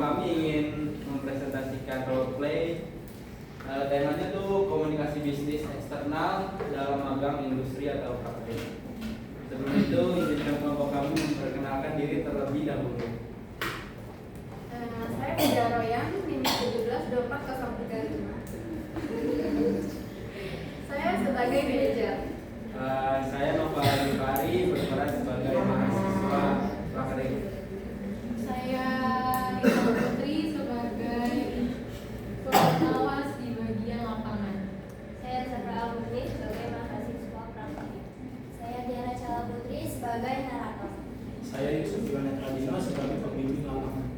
kami ingin mempresentasikan role play. Temanya tuh komunikasi bisnis eksternal dalam magang industri atau praktek. Sebelum itu, izinkan kelompok kami memperkenalkan diri terlebih dahulu. Saya Pujara Royan, NIM 172403. Saya sebagai manajer. Saya Nova Yufari, berperan sebagai mahasiswa praktek. Saya Rita Putri sebagai pengawas di bagian lapangan. Saya Sandra Almuni sebagai mahasiswa praktek. Saya Diana Cala Putri sebagai narator. Saya Yusuf Yonet Radino sebagai pembimbing lapangan.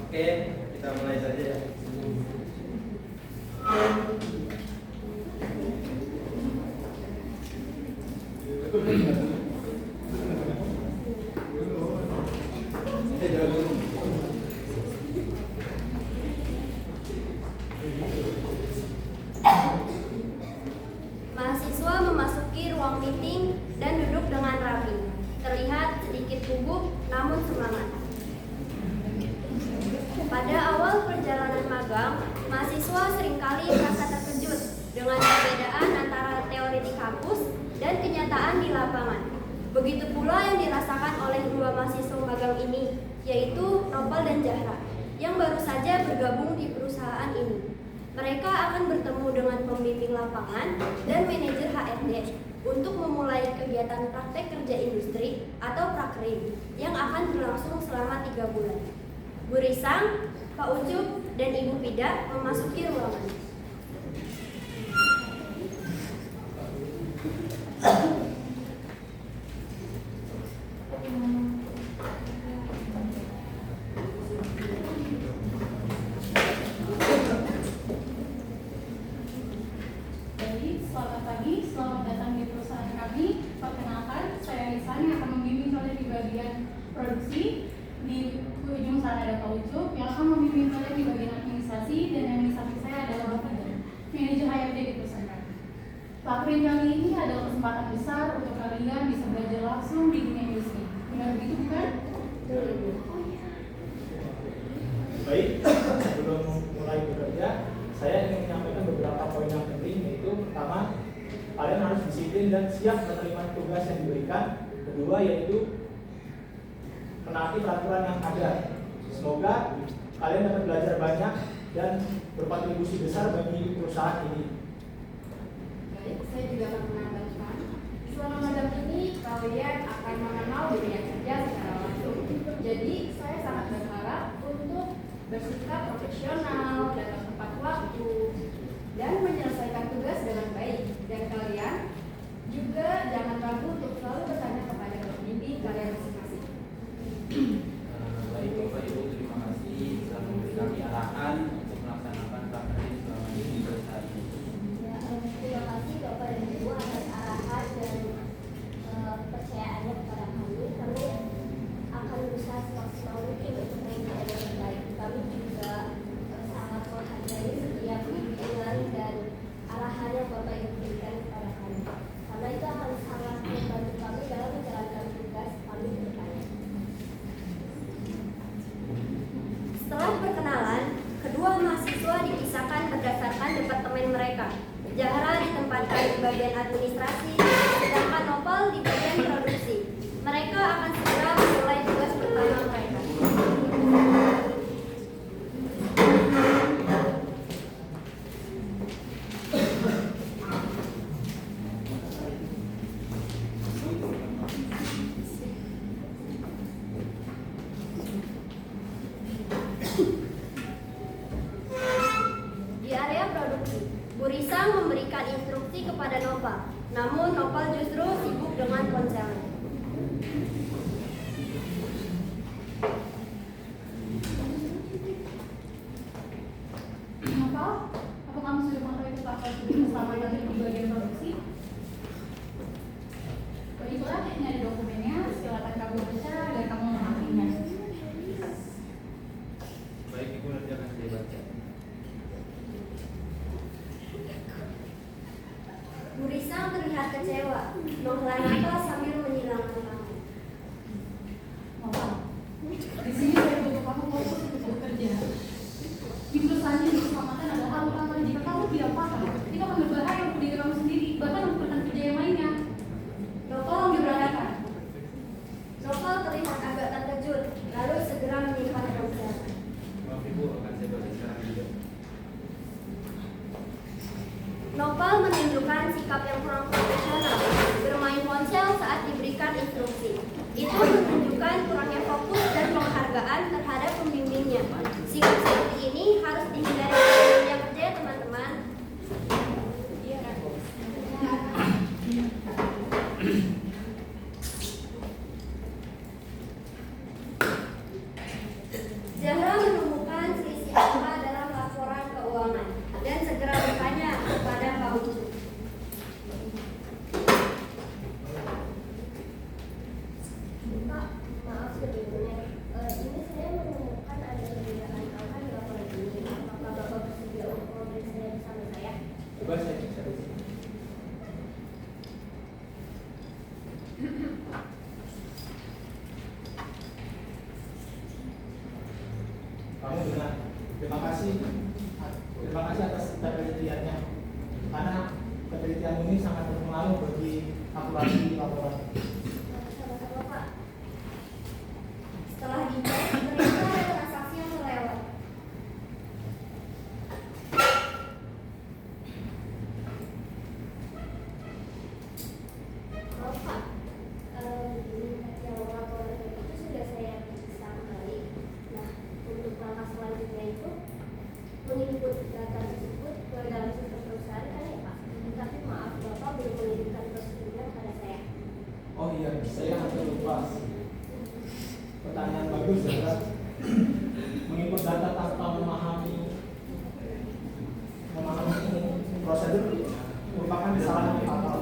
Oke, kita mulai saja ya. Mahasiswa memasuki ruang meeting dan duduk dengan rapi. Terlihat sedikit gugup namun semangat. Pada awal perjalanan magang, mahasiswa seringkali merasa terkejut dengan perbedaan antara teori di kampus dan kenyataan di lapangan. Begitu pula yang dirasakan oleh dua mahasiswa magang ini, yaitu Nopal dan Zahra, yang baru saja bergabung di perusahaan ini. Mereka akan bertemu dengan pembimbing lapangan dan manajer HRD untuk memulai kegiatan praktek kerja industri atau prakrim yang akan berlangsung selama 3 bulan. Bu Risang, Pak Ucup, dan Ibu Pida memasuki ruangan. Selamat pagi, selamat datang di perusahaan kami. Perkenalkan, saya Risan yang akan membimbing kalian di bagian produksi. Di ujung sana ada Pak Ucup yang akan membimbing kalian di bagian administrasi, dan yang di samping saya adalah Bapak Pida, manajer HRD di perusahaan kami. Prakrim kali ini adalah kesempatan besar untuk kalian bisa belajar langsung di dunia industri. Benar begitu bukan? Baik, sebelum mulai bekerja, saya ingin menyampaikan beberapa poin yang penting, yaitu pertama, kalian harus disiplin dan siap menerima tugas yang diberikan. Kedua, yaitu menaati peraturan yang ada. Semoga kalian dapat belajar banyak dan berkontribusi besar bagi perusahaan ini. Baik, saya juga akan menambahkan, selama magang ini kalian akan mengenal dunia kerja secara langsung. Jadi saya sangat berharap untuk bersikap profesional dan tepat waktu dan menyelesaikan tugas dengan baik. Dan kalian juga jangan ragu untuk selalu bertanya kepada pembimbing kalian masing-masing. Baik Bapak Ibu, terima kasih telah memberi kami arahan untuk melaksanakan praktek selama ini di perusahaan ini. Ya, terima kasih Bapak dan Ibu atas arahan dan percayaannya kepada kami. Kami akan berusaha semaksimal mungkin untuk menjadi yang terbaik. Kami juga sangat menghargai setiap bimbingan dan arahan yang Bapak Ibu berikan kepada kami. Karena itu akan sangat membantu kami dalam menjalankan tugas kami ke depannya. Setelah perkenalan, kedua mahasiswa dipisahkan berdasarkan departemen mereka. Zahra ditempatkan di bagian administrasi, sedangkan Nopal di bagian produksi. Mereka akan segera memulai tugas pertama mereka. Di area produksi, Bu Risang memberikan instruksi kepada Nopal, namun Nopal justru sibuk dengan ponselnya. Nopal, apa kamu sudah mengetahui tentang prosedur selama berada di bagian produksi? Baiklah, ini ada dokumennya. Silakan kamu baca agar kamu memahaminya. Baik Ibu, nanti akan saya baca. Bu Risang terlihat kecewa, menghela nafas sambil menyilangkan tangan. Nopal, di sini saya sikap yang kurang profesional, bermain ponsel saat diberikan instruksi. Itu menunjukkan kurangnya fokus dan penghargaan terhadap pembimbingnya. Sikap seperti ini harus dihindari dalam dunia kerja ya teman-teman. Zahra menemukan selisih angka dalam laporan keuangan dan segera bertanya kepada Pak Ucu. Pak, maaf sebelumnya, ini saya menemukan ada perbedaan angka di laporan ini. Apakah Bapak bersedia untuk memeriksa bersama saya? Coba saya cek di sini. Kamu benar. Terima kasih. Terima kasih atas penelitiannya. Karena penelitian ini sangat berpengaruh bagi akurasi laporan. Sama-sama Pak. Setelah dicek, ternyata ada transaksi yang melewat. Maaf Pak, yang laporan itu sudah saya periksa kembali. Nah, untuk langkah selanjutnya itu menginput data tersebut ke dalam sistem perusahaan kan ya Pak. Tapi maaf Bapak belum mengirimkan prosedurnya kepada saya. Oh iya, saya hampir lupa. Pertanyaan bagus ya. Menginput data tanpa memahami prosedur merupakan kesalahan yang fatal.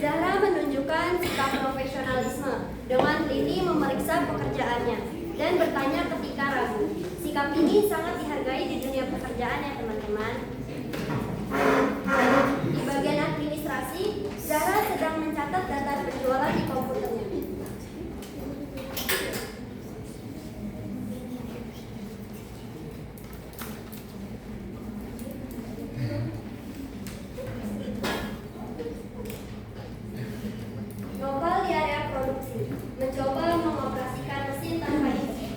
Zahra menunjukkan sikap profesionalisme dengan teliti memeriksa pekerjaannya dan bertanya ketika ragu. Sikap ini sangat dihargai di dunia pekerjaan ya teman-teman. Di bagian administrasi, Zahra sedang mencatat data penjualan di komputernya. Novel di area produksi mencoba mengoperasikan mesin tanpa izin.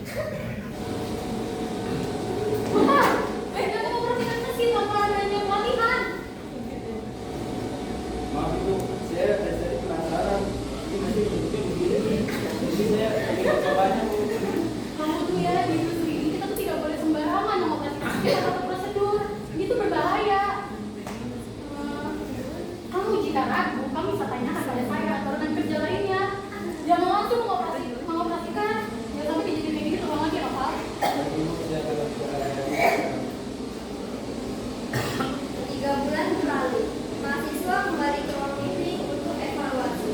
Bapak, jangan mengoperasikan mesin tanpa adanya pelatihan. Maaf itu, saya dari tadi penasaran. Ini masih bentuknya begini nih. Jadi saya ingin mencobanya. Bu. Kamu tuh ya di industri ini kita tuh tidak boleh sembarangan mengoperasikan mesin tanpa prosedur. Itu berbahaya. Kamu jika ragu, kamu bisa tanyakan pada saya atau rekan kerja lainnya. Jangan langsung mengoperasikan. Ya sampai kejadian kayak gini terulang lagi ya Pak. Dulu saya akan bicara lagi. 3 bulan berlalu, mahasiswa kembali ke ruang meeting untuk evaluasi.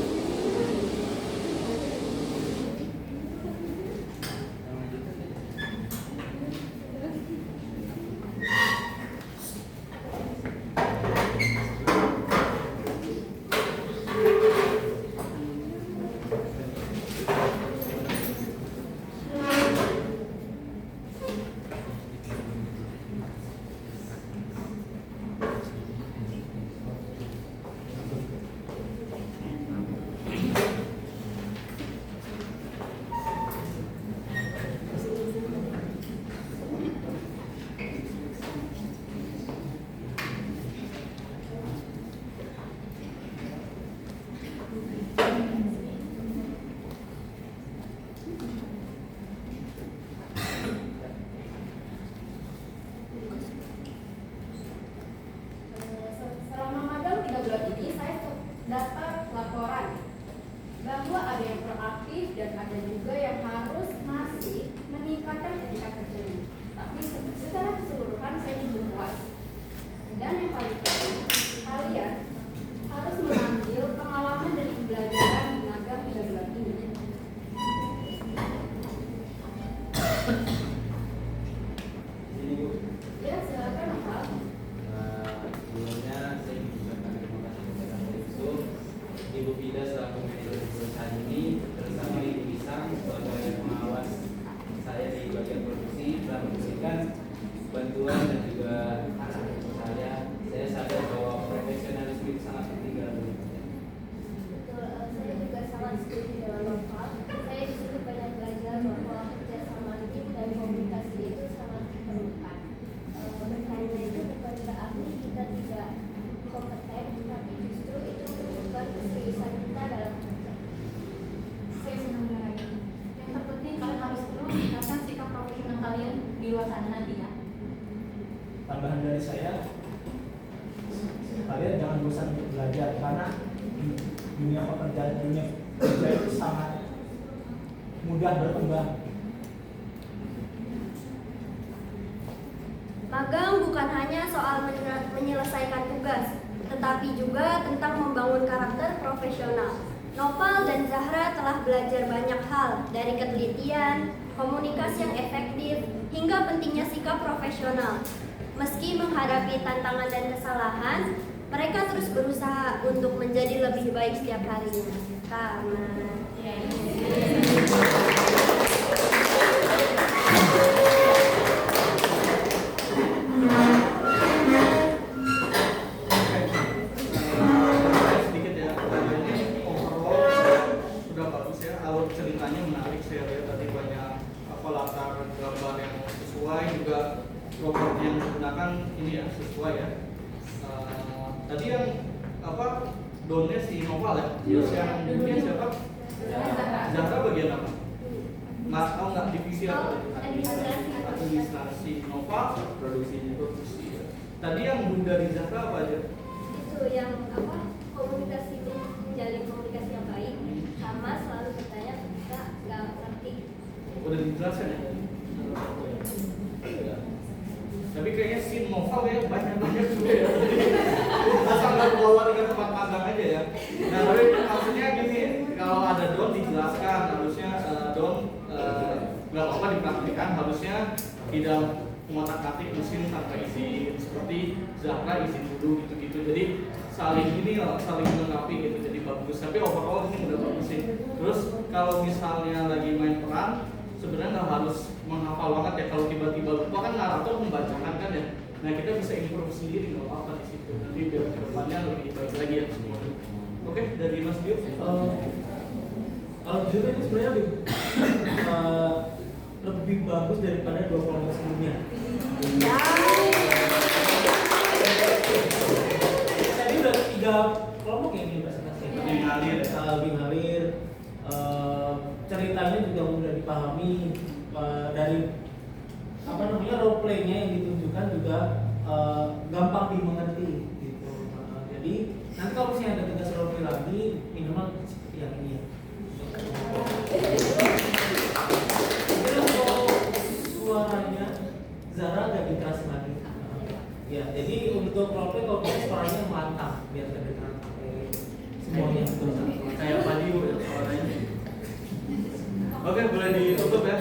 Selama magang 3 bulan ini saya dapat laporan bahwa ada yang proaktif dan ada juga yang harus masih meningkatkan etika kerjanya. Tapi secara keseluruhan saya belum puas. Dan yang paling penting, kalian harus mengambil pengalaman dari pembelajaran magang 3 bulan ini. Sini Bu. Ya, silakan Pak. Sebelumnya saya mengucapkan terima kasih kepada Ibu Fida selaku manajer perusahaan ini bersama Ibu Isang kalian jangan bosan untuk belajar karena dunia pekerjaan, dunia kerja itu sangat mudah berkembang. Magang bukan hanya soal menyelesaikan tugas, tetapi juga tentang membangun karakter profesional. Noval dan Zahra telah belajar banyak hal, dari ketelitian, komunikasi yang efektif, hingga pentingnya sikap profesional. Meski menghadapi tantangan dan kesalahan, mereka terus berusaha untuk menjadi lebih baik setiap harinya. Sedikit ya, ini overall sudah bagus ya, alur ceritanya menarik. Saya lihat tadi banyak latar gambar yang sesuai, juga properti yang digunakan ini ya sesuai ya. Tadi yang donnya si Noval ya, terus yang bikin siapa? Zahra bagian apa? Mas tahu nggak divisi apa? Administrasi. Noval produksi produksi ya. Tadi yang bunda di Zahra apa aja? Itu yang komunikasi, menjalin komunikasi yang baik, sama selalu bertanya ketika nggak ngerti. Udah dijelaskan ya? Tapi kayaknya si Noval ya banyak juga ya. Asal nggak bawa dengan tempat magang aja ya. Nah tapi maksudnya gini, kalau ada don dijelaskan, harusnya don nggak apa-apa dipraktikkan, harusnya tidak mengotak-atik mesin tanpa izin, seperti Zahra izin dulu gitu-gitu. Jadi saling melengkapi gitu, jadi bagus. Tapi overall ini udah bagus sih. Terus kalau misalnya lagi main peran, sebenarnya nggak harus menghafal banget ya. Kalau tiba-tiba lupa kan narator membacakan kan ya. Nah kita bisa improve sendiri nggak apa-apa di situ. Nanti biar kedepannya lebih baik lagi ya semua. Oke, dari Mas Dio. Kalau jujur itu sebenarnya lebih bagus daripada 2 kelompok sebelumnya. Tadi udah 3 kelompok yang dipresentasikan. Lebih ngalir. Lebih ngalir. Ceritanya juga mudah dipahami, dari role play-nya yang ditunjukkan juga gampang dimengerti gitu. Jadi nanti kalau misalnya ada tugas role play lagi, minimal seperti yang ini ya. Jadi untuk suaranya Zahra agak dikeras lagi. Ya, jadi untuk role play kalau bisa suaranya mantap biar kedengaran semuanya Kayak Padi ya suaranya. Oke, boleh ditutup ya.